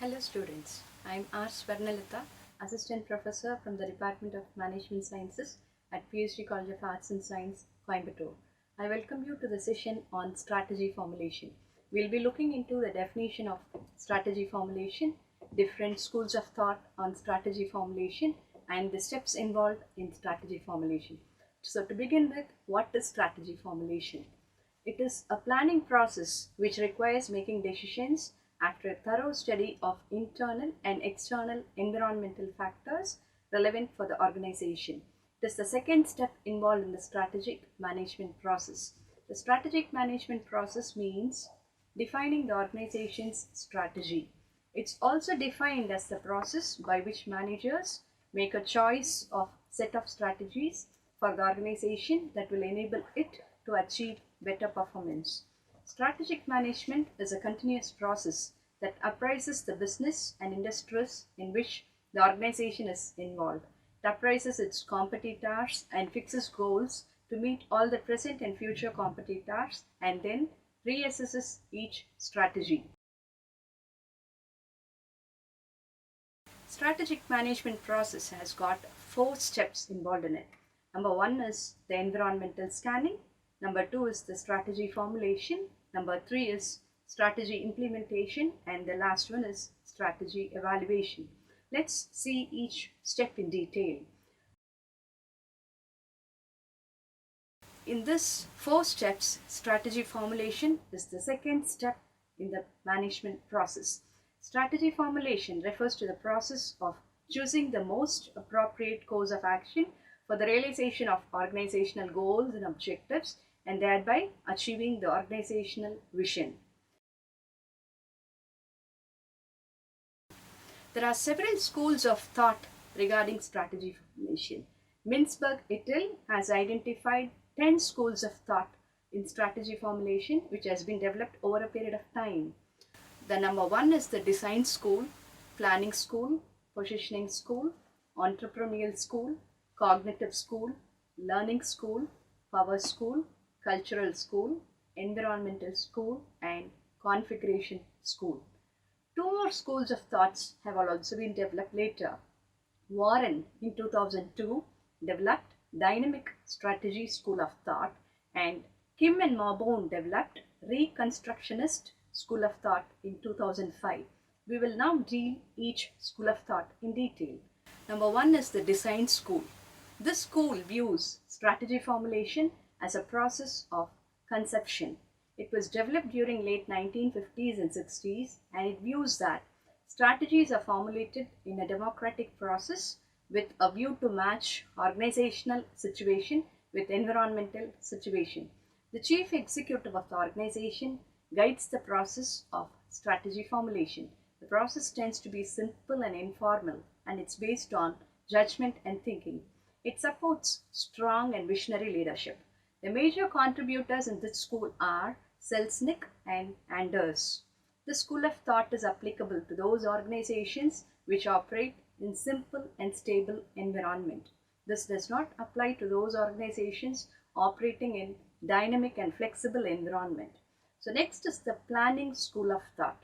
Hello students, I am R. Swarnalita, Assistant Professor from the Department of Management Sciences at PhD College of Arts and Science, Coimbatore. I welcome you to the session on strategy formulation. We will be looking into the definition of strategy formulation, different schools of thought on strategy formulation, and the steps involved in strategy formulation. So to begin with, what is strategy formulation? It is a planning process which requires making decisions after a thorough study of internal and external environmental factors relevant for the organization. It is the second step involved in the strategic management process. The strategic management process means defining the organization's strategy. It's also defined as the process by which managers make a choice of set of strategies for the organization that will enable it to achieve better performance. Strategic management is a continuous process that appraises the business and industries in which the organization is involved. It appraises its competitors and fixes goals to meet all the present and future competitors and then reassesses each strategy. Strategic management process has got 4 steps involved in it. Number 1 is the environmental scanning. Number 2 is the strategy formulation. Number 3 is strategy implementation, and the last one is strategy evaluation. Let's see each step in detail. In this 4 steps, strategy formulation is the second step in the management process. Strategy formulation refers to the process of choosing the most appropriate course of action for the realization of organizational goals and objectives and thereby achieving the organizational vision. There are several schools of thought regarding strategy formulation. Mintzberg et al. Has identified 10 schools of thought in strategy formulation which has been developed over a period of time. The number 1 is the design school, planning school, positioning school, entrepreneurial school, cognitive school, learning school, power school, cultural school, environmental school, and configuration school. 2 more schools of thoughts have also been developed later. Warren in 2002 developed Dynamic Strategy School of Thought, and Kim and Marbone developed Reconstructionist School of Thought in 2005. We will now deal each school of thought in detail. Number 1 is the design school. This school views strategy formulation as a process of conception. It was developed during late 1950s and 60s, and it views that strategies are formulated in a democratic process with a view to match organizational situation with environmental situation. The chief executive of the organization guides the process of strategy formulation. The process tends to be simple and informal, and it's based on judgment and thinking. It supports strong and visionary leadership. The major contributors in this school are Selznick and Anders. This school of thought is applicable to those organizations which operate in simple and stable environment. This does not apply to those organizations operating in dynamic and flexible environment. So next is the planning school of thought.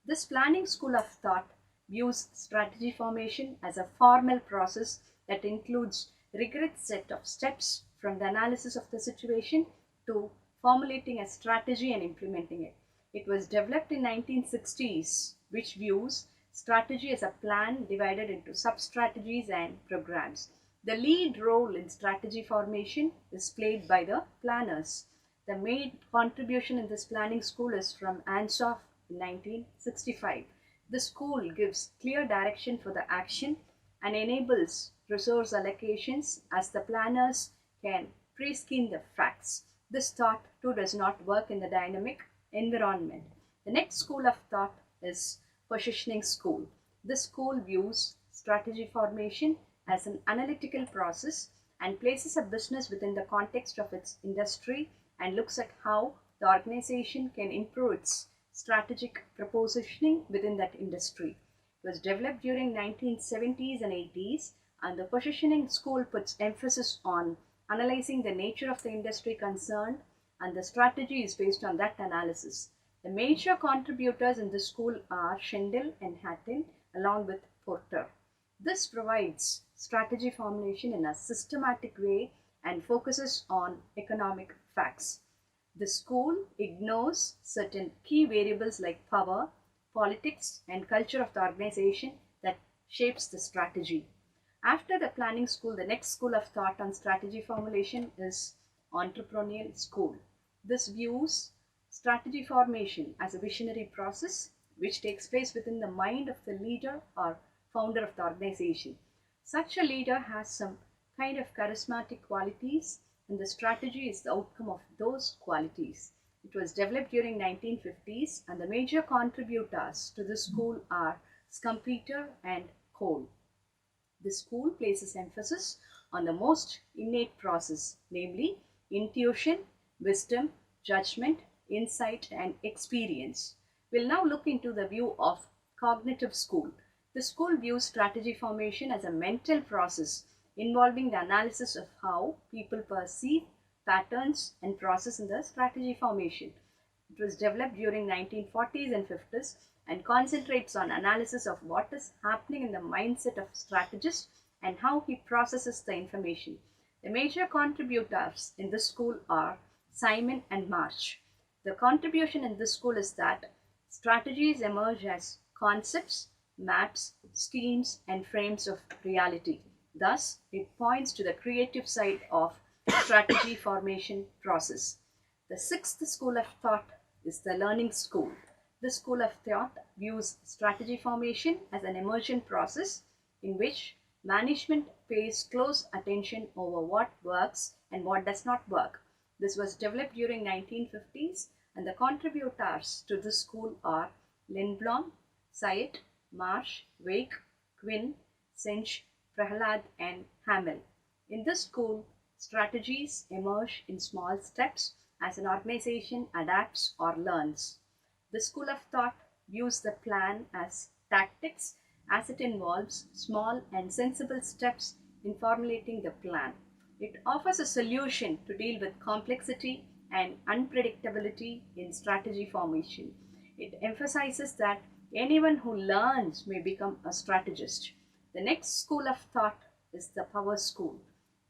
This planning school of thought views strategy formation as a formal process that includes rigorous set of steps from the analysis of the situation to formulating a strategy and implementing it. It was developed in 1960s, which views strategy as a plan divided into sub-strategies and programs. The lead role in strategy formation is played by the planners. The main contribution in this planning school is from Ansoff in 1965. The school gives clear direction for the action and enables resource allocations as the planners can pre-screen the facts. This thought too does not work in the dynamic environment. The next school of thought is positioning school. This school views strategy formation as an analytical process and places a business within the context of its industry and looks at how the organization can improve its strategic propositioning within that industry. It was developed during 1970s and 80s, and the positioning school puts emphasis on analyzing the nature of the industry concerned, and the strategy is based on that analysis. The major contributors in the school are Schendel and Hatton along with Porter. This provides strategy formulation in a systematic way and focuses on economic facts. The school ignores certain key variables like power, politics, and culture of the organization that shapes the strategy. After the planning school, the next school of thought on strategy formulation is entrepreneurial school. This views strategy formation as a visionary process which takes place within the mind of the leader or founder of the organization. Such a leader has some kind of charismatic qualities, and the strategy is the outcome of those qualities. It was developed during 1950s, and the major contributors to this school are Schumpeter and Cole. The school places emphasis on the most innate process, namely intuition, wisdom, judgment, insight, and experience. We'll now look into the view of cognitive school. The school views strategy formation as a mental process involving the analysis of how people perceive patterns and process in the strategy formation. It was developed during 1940s and 50s and concentrates on analysis of what is happening in the mindset of strategist and how he processes the information. The major contributors in this school are Simon and Marsh. The contribution in this school is that strategies emerge as concepts, maps, schemes, and frames of reality. Thus, it points to the creative side of strategy formation process. The sixth school of thought is the learning school. This school of thought views strategy formation as an emergent process in which management pays close attention over what works and what does not work. This was developed during 1950s, and the contributors to this school are Lindblom, Syed, Marsh, Wake, Quinn, Sinch, Prahalad, and Hamel. In this school, strategies emerge in small steps as an organization adapts or learns. The school of thought views the plan as tactics as it involves small and sensible steps in formulating the plan. It offers a solution to deal with complexity and unpredictability in strategy formation. It emphasizes that anyone who learns may become a strategist. The next school of thought is the power school.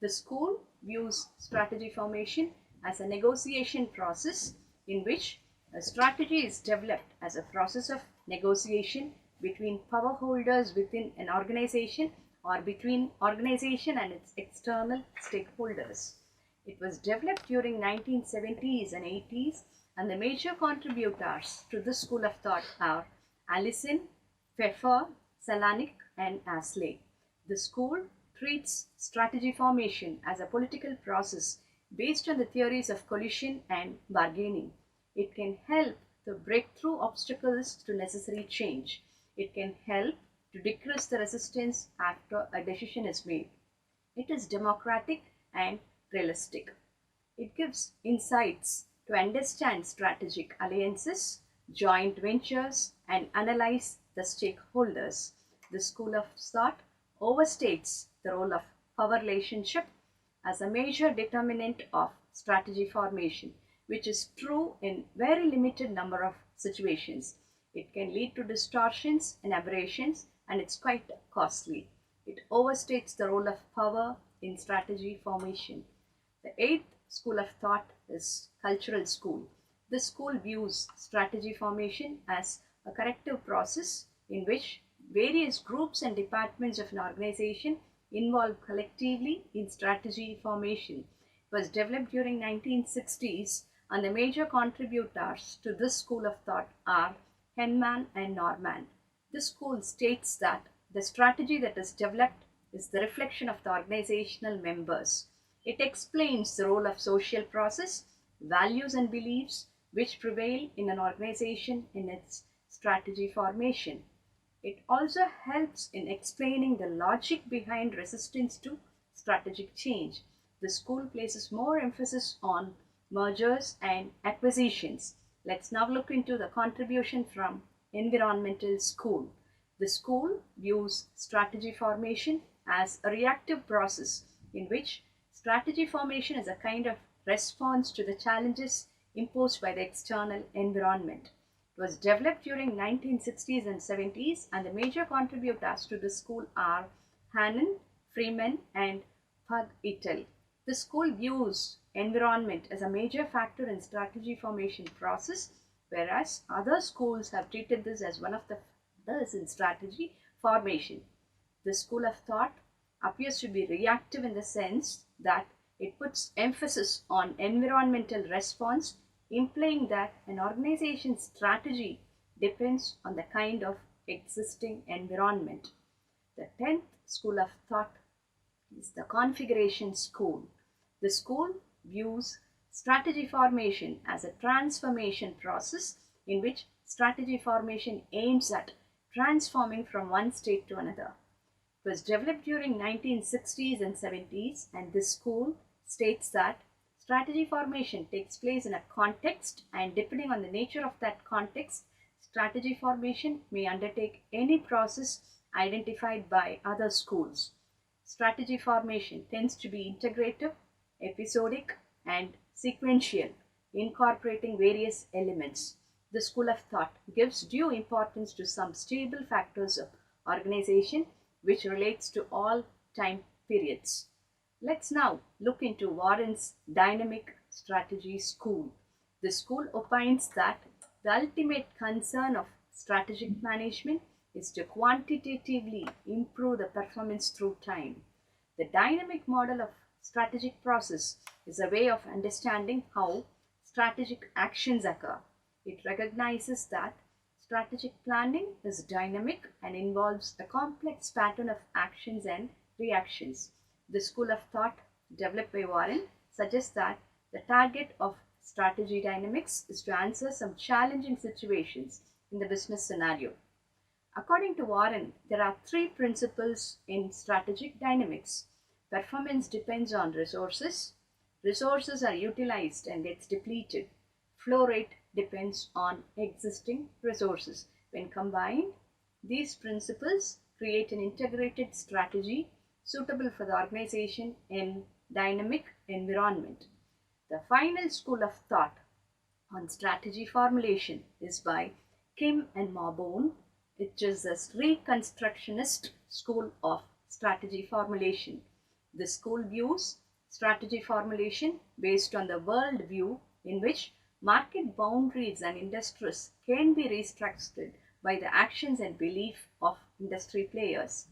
The school views strategy formation as a negotiation process in which a strategy is developed as a process of negotiation between power holders within an organization or between organization and its external stakeholders. It was developed during 1970s and 80s, and the major contributors to this school of thought are Allison, Pfeffer, Selanik, and Asley. The school treats strategy formation as a political process based on the theories of collusion and bargaining. It can help to break through obstacles to necessary change. It can help to decrease the resistance after a decision is made. It is democratic and realistic. It gives insights to understand strategic alliances, joint ventures, and analyze the stakeholders. The school of thought overstates the role of power relationship as a major determinant of strategy formation, which is true in very limited number of situations. It can lead to distortions and aberrations, and it's quite costly. It overstates the role of power in strategy formation. The eighth school of thought is cultural school. This school views strategy formation as a corrective process in which various groups and departments of an organization involve collectively in strategy formation. It was developed during 1960s, and the major contributors to this school of thought are Henman and Norman. This school states that the strategy that is developed is the reflection of the organizational members. It explains the role of social process, values and beliefs which prevail in an organization in its strategy formation. It also helps in explaining the logic behind resistance to strategic change. The school places more emphasis on mergers and acquisitions. Let's now look into the contribution from environmental school. The school views strategy formation as a reactive process in which strategy formation is a kind of response to the challenges imposed by the external environment. was developed during 1960s and 70s, and the major contributors to the school are Hannon, Freeman, and Pug et al. The school views environment as a major factor in strategy formation process, whereas other schools have treated this as one of the factors in strategy formation. This school of thought appears to be reactive in the sense that it puts emphasis on environmental response, implying that an organization's strategy depends on the kind of existing environment. The 10th school of thought is the configuration school. The school views strategy formation as a transformation process in which strategy formation aims at transforming from one state to another. It was developed during 1960s and 70s, and this school states that strategy formation takes place in a context, and depending on the nature of that context, strategy formation may undertake any process identified by other schools. Strategy formation tends to be integrative, episodic, and sequential, incorporating various elements. The school of thought gives due importance to some stable factors of organization which relates to all time periods. Let's now look into Warren's dynamic strategy school. The school opines that the ultimate concern of strategic management is to quantitatively improve the performance through time. The dynamic model of strategic process is a way of understanding how strategic actions occur. It recognizes that strategic planning is dynamic and involves a complex pattern of actions and reactions. The school of thought developed by Warren suggests that the target of strategy dynamics is to answer some challenging situations in the business scenario. According to Warren, there are three principles in strategic dynamics. Performance depends on resources. Resources are utilized and gets depleted. Flow rate depends on existing resources. When combined, these principles create an integrated strategy suitable for the organization in dynamic environment. The final school of thought on strategy formulation is by Kim and Marbone, which is a reconstructionist school of strategy formulation. The school views strategy formulation based on the world view in which market boundaries and industries can be restructured by the actions and belief of industry players.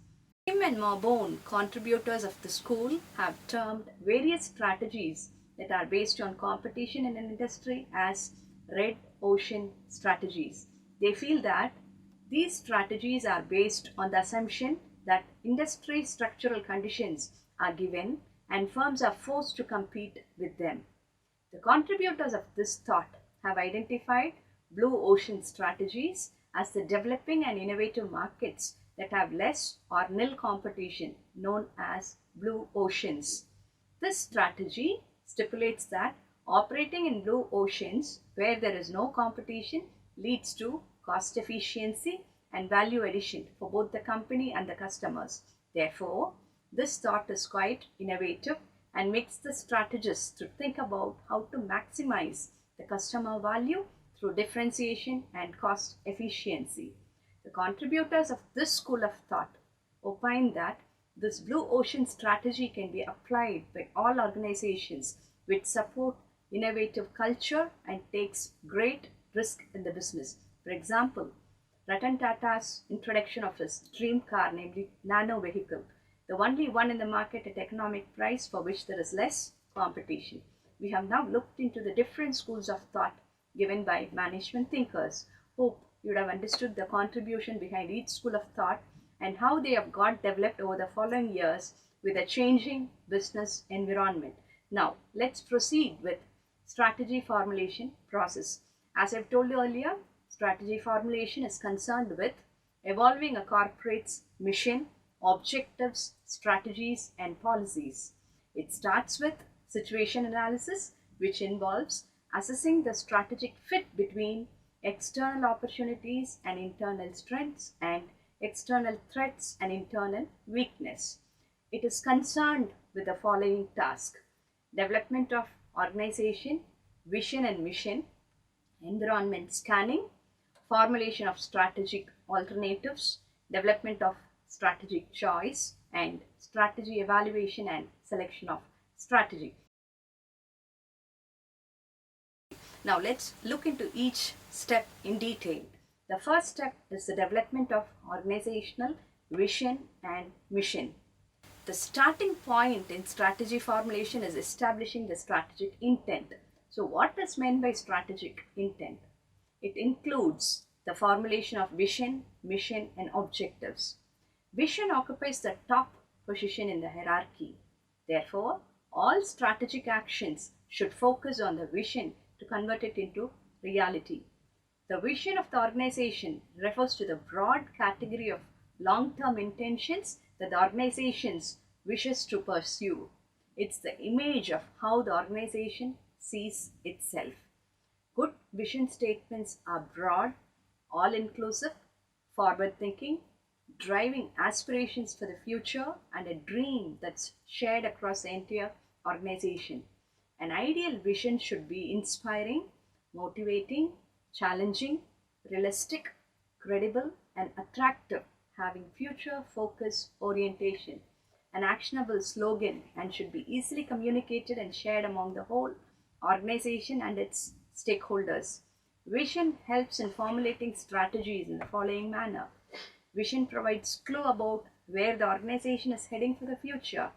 Kim and Marbone, contributors of the school, have termed various strategies that are based on competition in an industry as red ocean strategies. They feel that these strategies are based on the assumption that industry structural conditions are given and firms are forced to compete with them. The contributors of this thought have identified blue ocean strategies as the developing and innovative markets that have less or nil competition, known as blue oceans. This strategy stipulates that operating in blue oceans where there is no competition leads to cost efficiency and value addition for both the company and the customers. Therefore, this thought is quite innovative and makes the strategists to think about how to maximize the customer value through differentiation and cost efficiency. The contributors of this school of thought opine that this blue ocean strategy can be applied by all organizations which support innovative culture and takes great risk in the business. For example, Ratan Tata's introduction of his dream car, namely nano vehicle, the only one in the market at economic price for which there is less competition. We have now looked into the different schools of thought given by management thinkers. Hope you would have understood the contribution behind each school of thought and how they have got developed over the following years with a changing business environment. Now, let's proceed with strategy formulation process. As I've told you earlier, strategy formulation is concerned with evolving a corporate's mission, objectives, strategies, and policies. It starts with situation analysis, which involves assessing the strategic fit between external opportunities and internal strengths and external threats and internal weakness. It is concerned with the following task: development of organization, vision and mission, environment scanning, formulation of strategic alternatives, development of strategic choice, and strategy evaluation and selection of strategy. Now let's look into each step in detail. The first step is the development of organizational vision and mission. The starting point in strategy formulation is establishing the strategic intent. So what is meant by strategic intent? It includes the formulation of vision, mission, and objectives. Vision occupies the top position in the hierarchy. Therefore, all strategic actions should focus on the vision to convert it into reality. The vision of the organization refers to the broad category of long-term intentions that the organization wishes to pursue. It's the image of how the organization sees itself. Good vision statements are broad, all-inclusive, forward-thinking, driving aspirations for the future and a dream that's shared across the entire organization. An ideal vision should be inspiring, motivating, challenging, realistic, credible, and attractive, having future focus orientation. An actionable slogan and should be easily communicated and shared among the whole organization and its stakeholders. Vision helps in formulating strategies in the following manner. Vision provides clue about where the organization is heading for the future.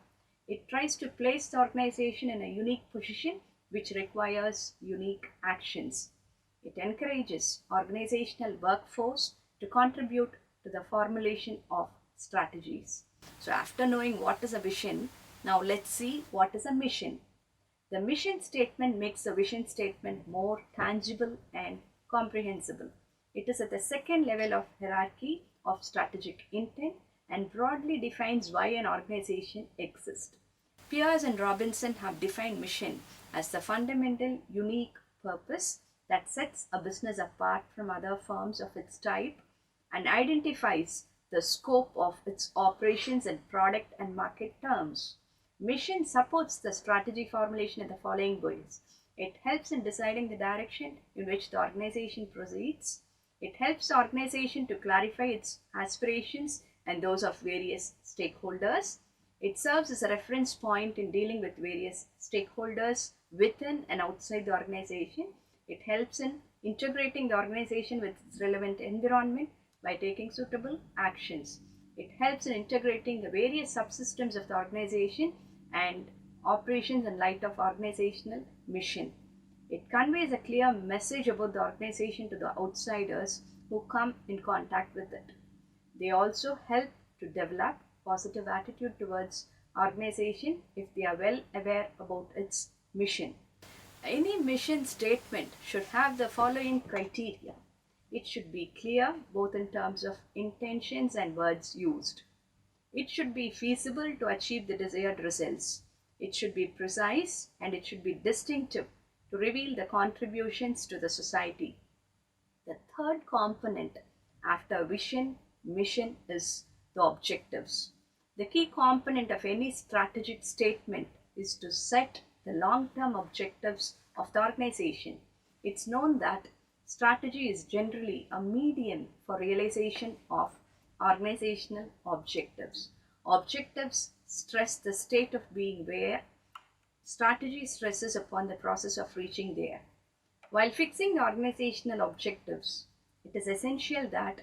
It tries to place the organization in a unique position which requires unique actions. It encourages organizational workforce to contribute to the formulation of strategies. So after knowing what is a vision, now let's see what is a mission. The mission statement makes the vision statement more tangible and comprehensible. It is at the second level of hierarchy of strategic intent and broadly defines why an organization exists. Pierce and Robinson have defined mission as the fundamental unique purpose that sets a business apart from other firms of its type and identifies the scope of its operations in product and market terms. Mission supports the strategy formulation in the following ways. It helps in deciding the direction in which the organization proceeds. It helps the organization to clarify its aspirations and those of various stakeholders. It serves as a reference point in dealing with various stakeholders within and outside the organization. It helps in integrating the organization with its relevant environment by taking suitable actions. It helps in integrating the various subsystems of the organization and operations in light of organizational mission. It conveys a clear message about the organization to the outsiders who come in contact with it. They also help to develop positive attitude towards organization if they are well aware about its mission. Any mission statement should have the following criteria. It should be clear both in terms of intentions and words used. It should be feasible to achieve the desired results. It should be precise and it should be distinctive to reveal the contributions to the society. The third component after vision, mission is the objectives. The key component of any strategic statement is to set the long-term objectives of the organization. It's known that strategy is generally a medium for realization of organizational objectives. Objectives stress the state of being where. Strategy stresses upon the process of reaching there. While fixing the organizational objectives, it is essential that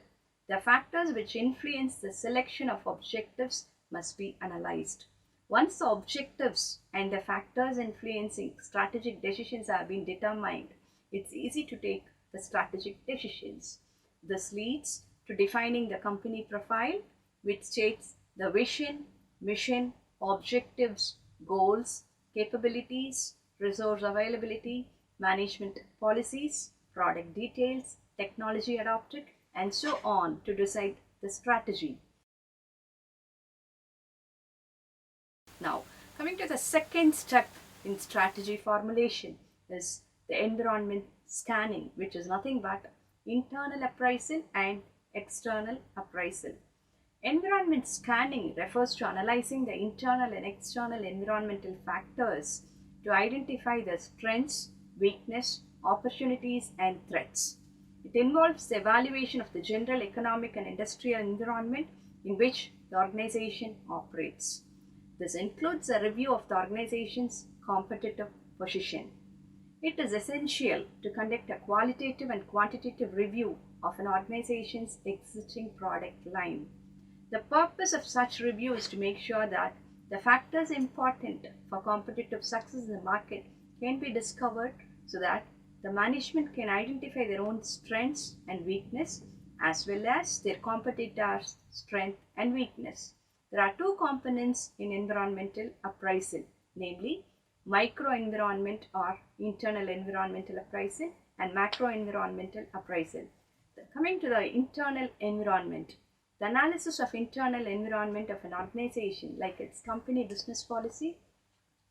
the factors which influence the selection of objectives must be analyzed. Once the objectives and the factors influencing strategic decisions have been determined, it's easy to take the strategic decisions. This leads to defining the company profile, which states the vision, mission, objectives, goals, capabilities, resource availability, management policies, product details, technology adopted, and so on to decide the strategy. Now, coming to the second step in strategy formulation is the environment scanning, which is nothing but internal appraisal and external appraisal. Environment scanning refers to analyzing the internal and external environmental factors to identify the strengths, weakness, opportunities, and threats. It involves the evaluation of the general economic and industrial environment in which the organization operates. This includes a review of the organization's competitive position. It is essential to conduct a qualitative and quantitative review of an organization's existing product line. The purpose of such review is to make sure that the factors important for competitive success in the market can be discovered so that the management can identify their own strengths and weakness as well as their competitors' strength and weakness. There are two components in environmental appraisal, namely microenvironment or internal environmental appraisal and macroenvironmental appraisal. Coming to the internal environment, the analysis of internal environment of an organization like its company business policy,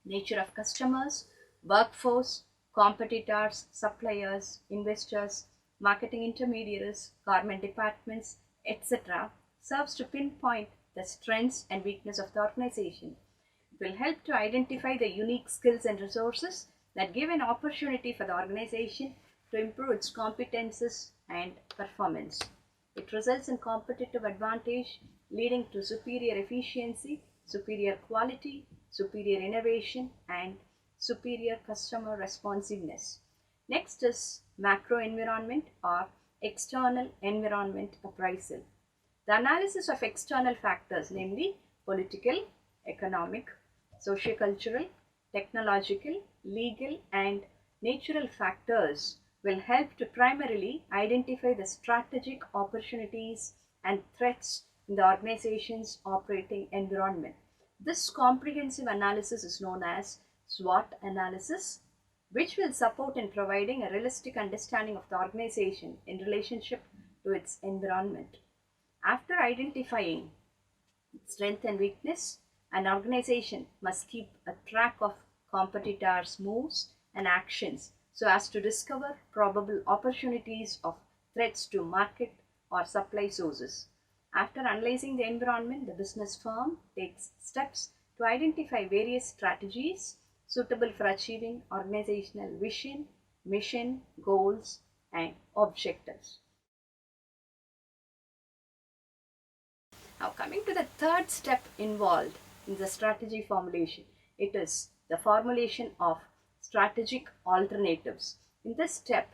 nature of customers, workforce, competitors, suppliers, investors, marketing intermediaries, government departments, etc., serves to pinpoint the strengths and weakness of the organization. It will help to identify the unique skills and resources that give an opportunity for the organization to improve its competences and performance. It results in competitive advantage, leading to superior efficiency, superior quality, superior innovation, and superior customer responsiveness. Next is macro environment or external environment appraisal. The analysis of external factors, namely political, economic, sociocultural, technological, legal, and natural factors will help to primarily identify the strategic opportunities and threats in the organization's operating environment. This comprehensive analysis is known as SWOT analysis, which will support in providing a realistic understanding of the organization in relationship to its environment. After identifying strength and weakness, an organization must keep a track of competitors' moves and actions so as to discover probable opportunities of threats to market or supply sources. After analyzing the environment, the business firm takes steps to identify various strategies suitable for achieving organizational vision, mission, goals, and objectives. Now, coming to the third step involved in the strategy formulation, it is the formulation of strategic alternatives. In this step,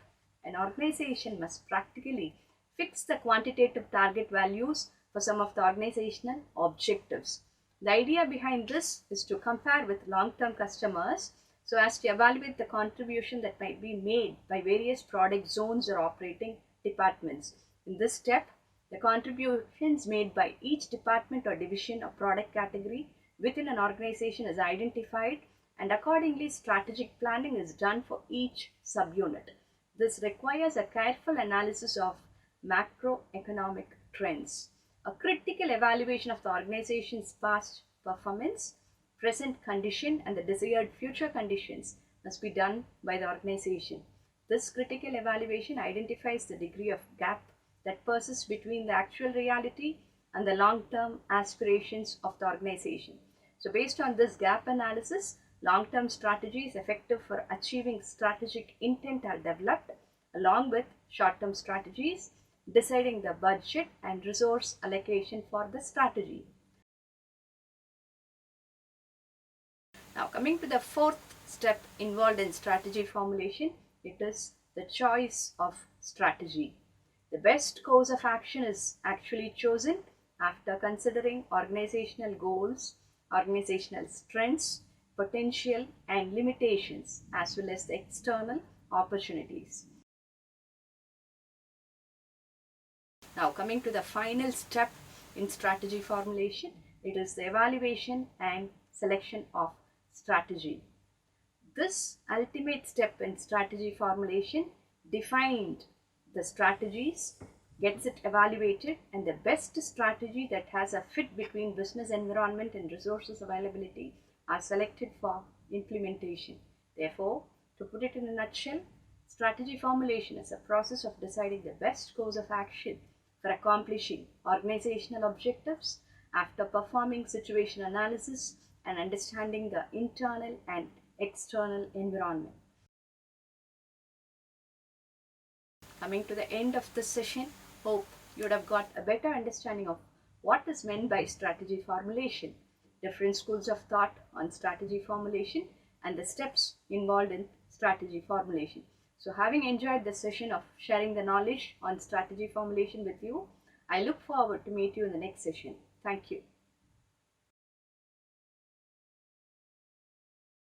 an organization must practically fix the quantitative target values for some of the organizational objectives. The idea behind this is to compare with long-term customers so as to evaluate the contribution that might be made by various product zones or operating departments. In this step, the contributions made by each department or division or product category within an organization is identified, and accordingly strategic planning is done for each subunit. This requires a careful analysis of macroeconomic trends. A critical evaluation of the organization's past performance, present condition, and the desired future conditions must be done by the organization. This critical evaluation identifies the degree of gap that persists between the actual reality and the long-term aspirations of the organization. So based on this gap analysis, long-term strategies effective for achieving strategic intent are developed along with short-term strategies, deciding the budget and resource allocation for the strategy. Now coming to the fourth step involved in strategy formulation, it is the choice of strategy. The best course of action is actually chosen after considering organizational goals, organizational strengths, potential and limitations, as well as the external opportunities. Now coming to the final step in strategy formulation, it is the evaluation and selection of strategy. This ultimate step in strategy formulation defined the strategies, gets it evaluated, and the best strategy that has a fit between business environment and resources availability are selected for implementation. Therefore, to put it in a nutshell, strategy formulation is a process of deciding the best course of action for accomplishing organizational objectives after performing situation analysis and understanding the internal and external environment. coming to the end of this session. Hope you would have got a better understanding of what is meant by strategy formulation, different schools of thought on strategy formulation, and the steps involved in strategy formulation. So having enjoyed this session of sharing the knowledge on strategy formulation with you, I look forward to meet you in the next session. Thank you.